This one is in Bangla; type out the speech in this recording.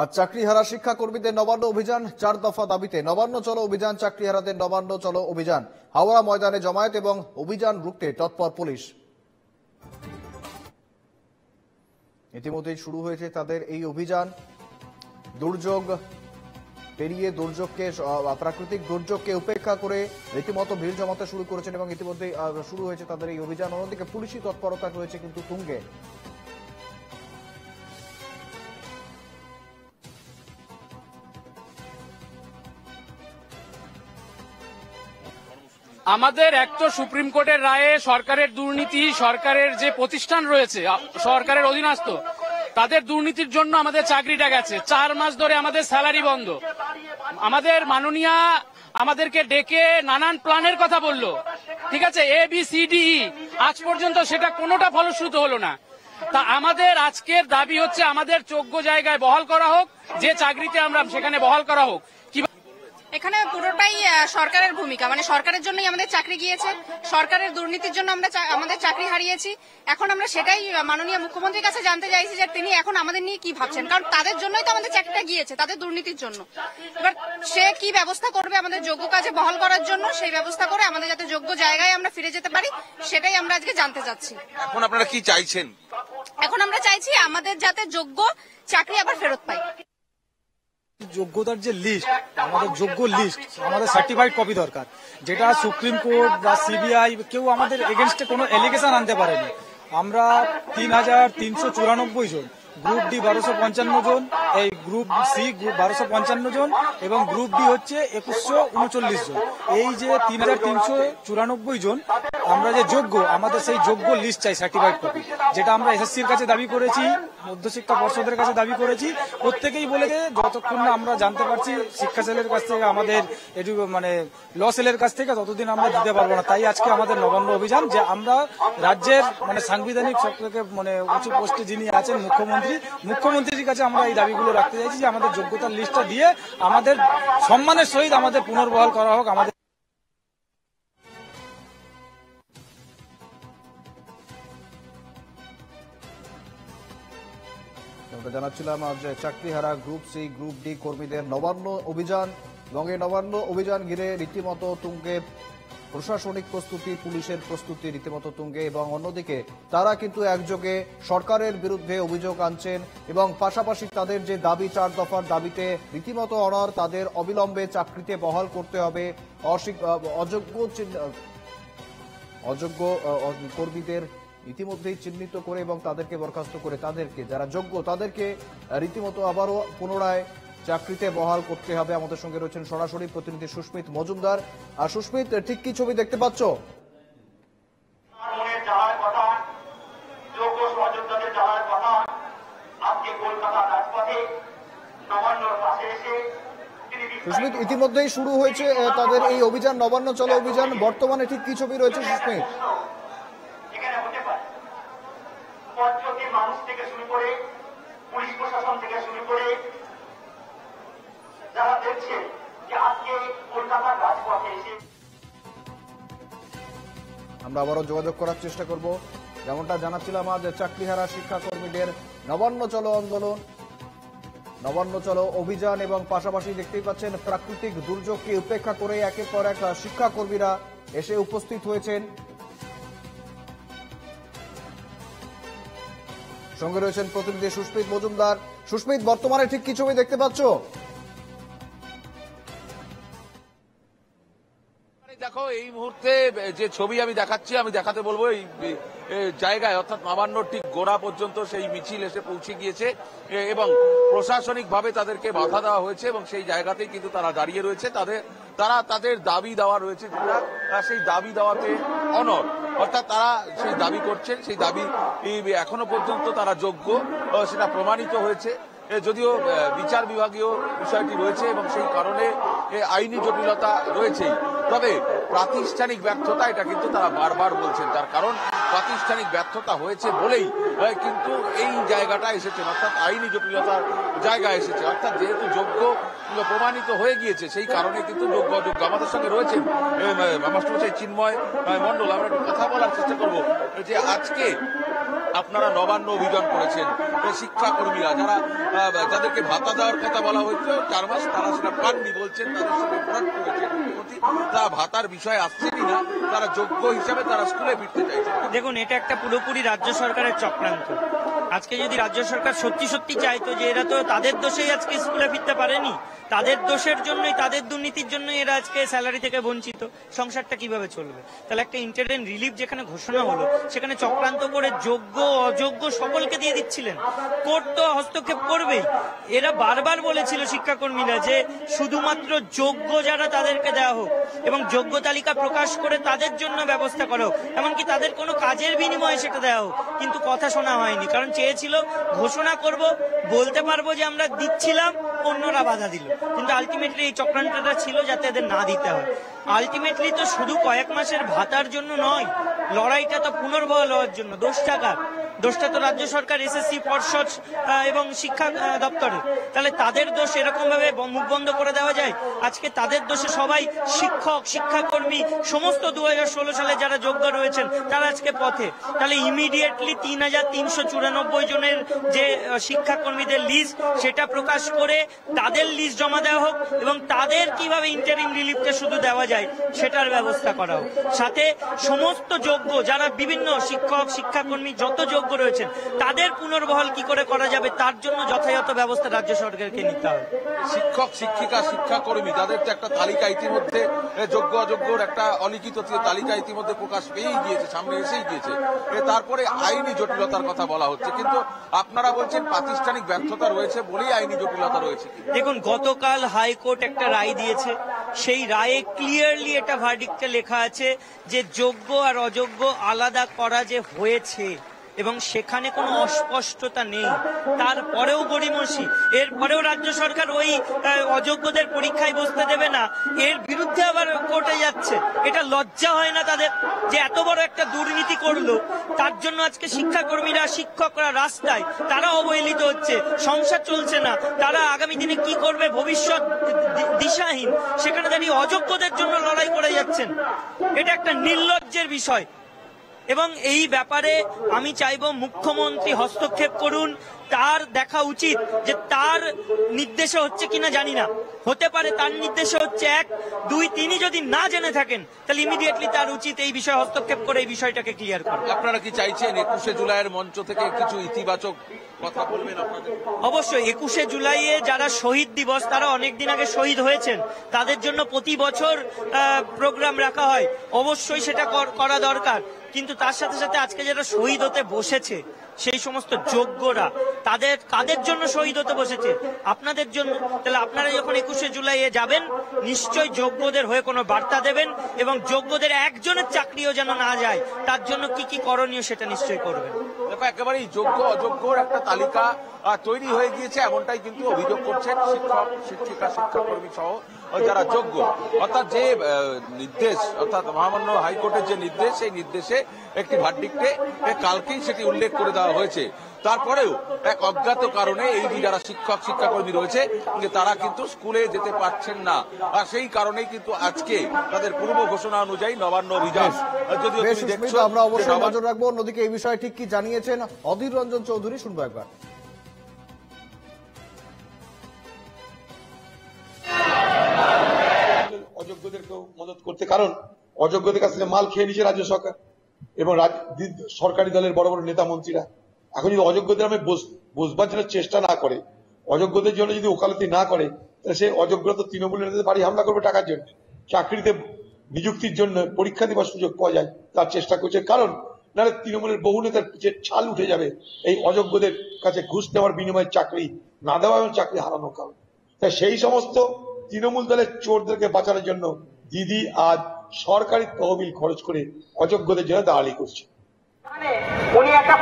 আর চাকরিহারা শিক্ষাকর্মীদের নবান্ন অভিযান 4 দফা দাবিতে নবান্ন চলো অভিযান চাকরিহারাদের নবান্ন চলো অভিযান হাওড়া ময়দানে জমায়েত এবং অভিযান রুখতে তৎপর পুলিশ। ইতিমধ্যেই শুরু হয়েছে তাদের এই অভিযান। দুর্যোগ পেরিয়ে দুর্যোগকে প্রাকৃতিক দুর্যোগকে উপেক্ষা করে রীতিমতো ভিড় জমাতে শুরু করেছেন এবং ইতিমধ্যেই শুরু হয়েছে তাদের এই অভিযান। অন্যদিকে পুলিশি তৎপরতা রয়েছে কিন্তু তুঙ্গে। আমাদের এক তো সুপ্রিম কোর্টের রায়ে সরকারের দুর্নীতি, সরকারের যে প্রতিষ্ঠান রয়েছে সরকারের অধীনস্থ তাদের দুর্নীতির জন্য আমাদের চাকরিটা গেছে। 4 মাস ধরে আমাদের স্যালারি বন্ধ। আমাদের মাননীয়া আমাদেরকে ডেকে নানান প্ল্যানের কথা বললো, ঠিক আছে, ABCDE, আজ পর্যন্ত সেটা কোনোটা ফলশ্রুত হলো না। তা আমাদের আজকের দাবি হচ্ছে আমাদের যোগ্য জায়গায় বহাল করা হোক, যে চাকরিতে আমরা সেখানে বহাল করা হোক। এখানে পুরোটাই সরকারের ভূমিকা, মানে সরকারের জন্যই আমাদের চাকরি গিয়েছে, সরকারের দুর্নীতির জন্য আমরা আমাদের চাকরি হারিয়েছি। এখন আমরা সেটাই মাননীয় মুখ্যমন্ত্রীর কাছে জানতে চাইছি যে তিনি এখন আমাদের নিয়ে কি ভাবছেন, কারণ তাদের জন্যই তো আমাদের চাকরিটা গিয়েছে, তাদের দুর্নীতির জন্য। এবার সে কি ব্যবস্থা করবে আমাদের যোগ্য কাজে বহাল করার জন্য, সেই ব্যবস্থা করে আমাদের যাতে যোগ্য জায়গায় আমরা ফিরে যেতে পারি, সেটাই আমরা আজকে জানতে চাচ্ছি। এখন আপনারা কি চাইছেন? এখন আমরা চাইছি আমাদের যাতে যোগ্য চাকরি আবার ফেরত পাই। যোগ্যতার যে লিস্ট, আমাদের যোগ্য লিস্ট, আমাদের সার্টিফাইড কপি দরকার, যেটা সুপ্রিম কোর্ট বা CBI কেউ আমাদের এগেনস্টে কোনো এলিগেশন আনতে পারেনি। আমরা 3394 জন, গ্রুপ ডি 1255 জন, এই গ্রুপ সি 1255 জন এবং গ্রুপ ডি হচ্ছে 2139 জন। এই যে 3394 জন আমরা যে যোগ্য, আমাদের সেই যোগ্য লিস্ট চাই, সার্টিফাইড কপি, যেটা আমরা SSCর কাছে দাবি করেছি, মধ্যশিক্ষা পর্ষদের কাছে দাবি করেছি। প্রত্যেকেই বলেছে যতক্ষণ না আমরা জানতে পারছি শিক্ষা সেলের কাছ থেকে, আমাদের মানে ল সেলের কাছ থেকে, ততদিন আমরা দিতে পারবো না। তাই আজকে আমাদের নবান্ন অভিযান, যে আমরা রাজ্যের মানে সাংবিধানিক সবথেকে মানে উঁচু পোস্টে যিনি আছেন মুখ্যমন্ত্রীর কাছে আমরা এই দাবিগুলো রাখতে চাইছি যে আমাদের যোগ্যতার লিস্টটা দিয়ে আমাদের সম্মানের সহিত আমাদের পুনর্বহাল করা হোক। আমাদের জানাচ্ছিলাম আজ চাকরিহারা গ্রুপ সি গ্রুপ ডি কর্মীদের নবান্ন অভিযান এবং এই নবান্ন অভিযান ঘিরে রীতিমতো তুঙ্গে প্রশাসনিক প্রস্তুতি, পুলিশের প্রস্তুতি রীতিমতো তুঙ্গে এবং অন্যদিকে তারা কিন্তু একযোগে সরকারের বিরুদ্ধে অভিযোগ আনছেন এবং পাশাপাশি তাদের যে দাবি 4 দফার দাবিতে রীতিমতো অনড়, তাদের অবিলম্বে চাকরিতে বহাল করতে হবে, অযোগ্য কর্মীদের ইতিমধ্যেই চিহ্নিত করে এবং তাদেরকে বরখাস্ত করে তাদেরকে যারা যোগ্য তাদেরকে রীতিমতো আবারও পুনরায় চাকরিতে বহাল করতে হবে। আমাদের সঙ্গে রয়েছেন সরাসরি প্রতিনিধি সুস্মিত মজুমদার। আর সুস্মিত, ঠিক কি ছবি দেখতে পাচ্ছ? সুস্মিত, ইতিমধ্যেই শুরু হয়েছে তাদের এই অভিযান, নবান্ন চলো অভিযান। বর্তমানে ঠিক কি ছবি রয়েছে সুস্মিত? মানুষ থেকে শুরু করে পুলিশ প্রশাসন থেকে শুরু করে যারা দেখছে যে আজকে কলকাতার রাজপথে এসে আমরা আবারও যোগাযোগ করার চেষ্টা করব। যেমনটা জানাচ্ছিলাম, আজ চাকরিহারা শিক্ষাকর্মীদের নবান্ন চলো আন্দোলন, নবান্ন চলো অভিযান এবং পাশাপাশি দেখতেই পাচ্ছেন প্রাকৃতিক দুর্যোগকে উপেক্ষা করে একের পর এক শিক্ষাকর্মীরা এসে উপস্থিত হয়েছেন। সঙ্গে রয়েছেন প্রতিনিধি সুস্মিত মজুমদার। সুস্মিত, বর্তমানে ঠিক কি ছবি দেখতে পাচ্ছ? দেখো, এই মুহূর্তে যে ছবি আমি দেখাচ্ছি, আমি দেখাতে বলবো এই জায়গায়, অর্থাৎ নবান্নর ঠিক গোড়া পর্যন্ত সেই মিছিল এসে পৌঁছে গিয়েছে এবং প্রশাসনিক ভাবে তাদেরকে বাধা দেওয়া হয়েছে এবং সেই জায়গাতেই কিন্তু তারা দাঁড়িয়ে রয়েছে। তারা তাদের দাবি দেওয়া রয়েছে, সেই দাবি দেওয়াতে অনড়, অর্থাৎ তারা সেই দাবি করছেন, সেই দাবি এখনো পর্যন্ত তারা যোগ্য সেটা প্রমাণিত হয়েছে। যদিও বিচার বিভাগীয় বিষয়টি রয়েছে এবং সেই কারণে আইনি জটিলতা রয়েছেই, তবে প্রাতিষ্ঠানিক ব্যর্থতা এটা কিন্তু তারা বারবার বলছেন। তার কারণ প্রাতিষ্ঠানিক ব্যর্থতা হয়েছে বলেই কিন্তু এই জায়গাটা এসেছে, অর্থাৎ আইনি জটিলতার জায়গা এসেছে। অর্থাৎ যেহেতু যোগ্য প্রমাণিত হয়ে গিয়েছে, সেই কারণে কিন্তু যোগ্য অযোগ্য। আমাদের সঙ্গে রয়েছেন মাস্টারমশাই চিন্ময় মণ্ডল। আমরা একটু কথা বলার চেষ্টা করবো যে আপনারা নবান্ন অভিযান করেছেন, শিক্ষাকর্মীরা যাদেরকে ভাতা দেওয়ার কথা বলা হয়েছিল 4 মাস, তারা সেটা পাননি বলছেন, তাদের সঙ্গে প্রধান করেছেন মুখ্যমন্ত্রী, তারা ভাতার বিষয় আসছেনই না, তারা যোগ্য হিসাবে তারা স্কুলে ফিরতে চাইছেন। দেখুন, এটা একটা পুরোপুরি রাজ্য সরকারের চক্রান্ত। আজকে যদি রাজ্য সরকার সত্যি সত্যি চাইতো যে এরা তো তাদের দোষেই আজকে স্কুলে ফিরতে পারেনি, তাদের দোষের জন্যই, তাদের দুর্নীতির জন্যই এরা আজকে স্যালারি থেকে বঞ্চিত, সংসারটা কিভাবে চলবে? তাহলে একটা ইন্টারিম রিলিফ যেখানে ঘোষণা হলো সেখানে চক্রান্ত করে যোগ্য অযোগ্য সকলকে দিয়ে দিচ্ছিলেন। কোর্ট তো হস্তক্ষেপ করবেই। এরা বারবার বলেছিল শিক্ষাকর্মীরা যে শুধুমাত্র যোগ্য যারা তাদেরকে দেওয়া হোক এবং যোগ্য তালিকা প্রকাশ করে তাদের জন্য ব্যবস্থা করা হোক, এমনকি তাদের কোনো কাজের বিনিময়ে সেটা দেওয়া হোক। কিন্তু কথা শোনা হয়নি, কারণ চেয়েছিল ঘোষণা করব, বলতে পারবো যে আমরা দিচ্ছিলাম, অন্যরা বাধা দিল। কিন্তু আলটিমেটলি এই চক্রান্তটা ছিল যাতে এদের না দিতে হয়। আলটিমেটলি তো শুধু কয়েক মাসের ভাতার জন্য নয়, লড়াইটা তো পুনর্বহাল হওয়ার জন্য। দোষটা তো রাজ্য সরকার, এসএসসি পর্ষদ এবং শিক্ষা দপ্তরে। তাহলে তাদের দোষ এরকম ভাবে মুখ বন্ধ করে দেওয়া যায়? আজকে তাদের দোষে সবাই শিক্ষক, শিক্ষাকর্মী সমস্ত 2016 সালে যারা যোগ্য রয়েছেন তারা আজকে পথে। তাহলে ইমিডিয়েটলি 3394 জনের যে শিক্ষাকর্মীদের লিস্ট সেটা প্রকাশ করে তাদের লিস্ট জমা দেওয়া হোক এবং তাদের কিভাবে ইন্টারিম রিলিফটা শুধু দেওয়া যায় সেটার ব্যবস্থা করা হোক। সাথে সমস্ত যোগ্য যারা বিভিন্ন শিক্ষক, শিক্ষাকর্মী যত যোগ্য রয়েছেন তাদের পুনর্বহাল কি করে করা যাবে তার জন্য যথাযথ ব্যবস্থা রাজ্য সরকারকে নিতে হবে। শিক্ষক, শিক্ষিকা, শিক্ষাকর্মী তাদের তো একটা তালিকা ইতিমধ্যে, যোগ্য অযোগ্যর একটা অলিখিত তালিকা ইতিমধ্যে প্রকাশ পেয়েই গিয়েছে, সামনে এসেই গিয়েছে। তারপরে আইনি জটিলতার কথা বলা হচ্ছে, কিন্তু আপনারা বলছেন প্রাতিষ্ঠানিক ব্যর্থতা রয়েছে বলেই আইনি জটিলতা রয়েছে। দেখুন, গতকাল হাইকোর্ট একটা রায় দিয়েছে, সেই রায়ে ক্লিয়ারলি এটা ভার্ডিক্টে লেখা আছে যে যোগ্য আর অযোগ্য আলাদা করা যে হয়েছে এবং সেখানে কোনো অস্পষ্টতা নেই। তারপরেও গড়িমসি, এরপরেও রাজ্য সরকার ওই অযোগ্যদের পরীক্ষায় বসতে দেবে না, এর বিরুদ্ধে আবার কোর্টে যাচ্ছে। এটা লজ্জা হয় না তাদের যে এত বড় একটা দুর্নীতি করলো, তার জন্য আজকে শিক্ষাকর্মীরা, শিক্ষকরা রাস্তায়, তারা অবহেলিত হচ্ছে, সংসার চলছে না, তারা আগামী দিনে কি করবে ভবিষ্যৎ দিশাহীন, সেখানে দাঁড়িয়ে অযোগ্যদের জন্য লড়াই করে যাচ্ছেন। এটা একটা নির্লজ্জের বিষয় এবং এই ব্যাপারে আমি চাইব মুখ্যমন্ত্রী হস্তক্ষেপ করুন। তার দেখা উচিত যে তার নির্দেশে হচ্ছে কিনা জানি না, হতে পারে তার নির্দেশে হচ্ছে 1, 2, তিনি যদি না জেনে থাকেন তাহলে ইমিডিয়েটলি তার উচিত এই বিষয়ে হস্তক্ষেপ করে এই বিষয়টাকে ক্লিয়ার করা। আপনারা কি চাইছেন 21শে জুলাইয়ের মঞ্চ থেকে কিছু ইতিবাচক কথা বলবেন আপনাদের? অবশ্যই 21শে জুলাইয়ে যারা শহীদ দিবস, তারা অনেকদিন আগে শহীদ হয়েছেন, তাদের জন্য প্রতি বছর প্রোগ্রাম রাখা হয়, অবশ্যই সেটা করা দরকার। কিন্তু তার সাথে সাথে আজকে যারা শহীদ হতে বসেছে সেই সমস্ত যোগ্যরা, কাদের জন্য শহীদ হতে বসেছে? আপনাদের জন্য। তাহলে আপনারা যখন 21শে জুলাইয়ে যাবেন নিশ্চয়ই যোগ্যদের হয়ে কোনো বার্তা দেবেন এবং যোগ্যদের একজনের চাকরিও যেন না যায় তার জন্য কি কি করণীয় সেটা নিশ্চয়ই করবেন। দেখো, একেবারেই যোগ্য অযোগ্যর একটা তালিকা তৈরি হয়ে গিয়েছে, এমনটাই কিন্তু অভিযোগ করছেন শিক্ষক, শিক্ষিকা, শিক্ষাকর্মী সহ যারা যোগ্য। অর্থাৎ যে নির্দেশ, অর্থাৎ মহামান্য হাইকোর্টের যে নির্দেশ, সেই নির্দেশে একটি ভার্ডিক্টে কালকেই সেটি উল্লেখ করে দেওয়া হয়েছে। তারপরেও এক অজ্ঞাত কারণে এই যে যারা শিক্ষক, শিক্ষাকর্মী রয়েছে তারা কিন্তু স্কুলে যেতে পারছেন না, আর সেই কারণেই কিন্তু আজকে তাদের পূর্ব ঘোষণা অনুযায়ী নবান্ন অভিযান। যদিও তুমি দেখছো, আমরা অবশ্যই নজর রাখবো। অন্যদিকে এই বিষয়ে ঠিক কি জানিয়েছেন অধীর রঞ্জন চৌধুরী, শুনবো একবার। অযোগ্যদেরকেও মদত করতে, কারণ অযোগ্যদের কাছ থেকে মাল খেয়ে নিয়েছে রাজ্য সরকার এবং সরকারি দলের বড় বড় নেতা মন্ত্রীরা। এখন যদি অযোগ্যদের আমি বসবার জন্য চেষ্টা না করে, অযোগ্যদের জন্য যদি ওকালতি না করে, তাহলে সে অযোগ্য তো তৃণমূল নেতাদের বাড়ি হামলা করবে টাকার জন্য। চাকরিতে নিযুক্তির জন্য পরীক্ষা দেওয়ার সুযোগ পাওয়া যায় তার চেষ্টা করছে, কারণ নাহলে তৃণমূলের বহু নেতার যে ছাল উঠে যাবে এই অযোগ্যদের কাছে ঘুষ নেওয়ার বিনিময়ে চাকরি না দেওয়া এবং চাকরি হারানোর কারণ। তাই সেই সমস্ত তৃণমূল দলের চোরদেরকে বাঁচানোর জন্য দিদি আজ সরকারি তহবিল খরচ করে অযোগ্যদের জন্য দাঁড়ালি করছে। উনি একটা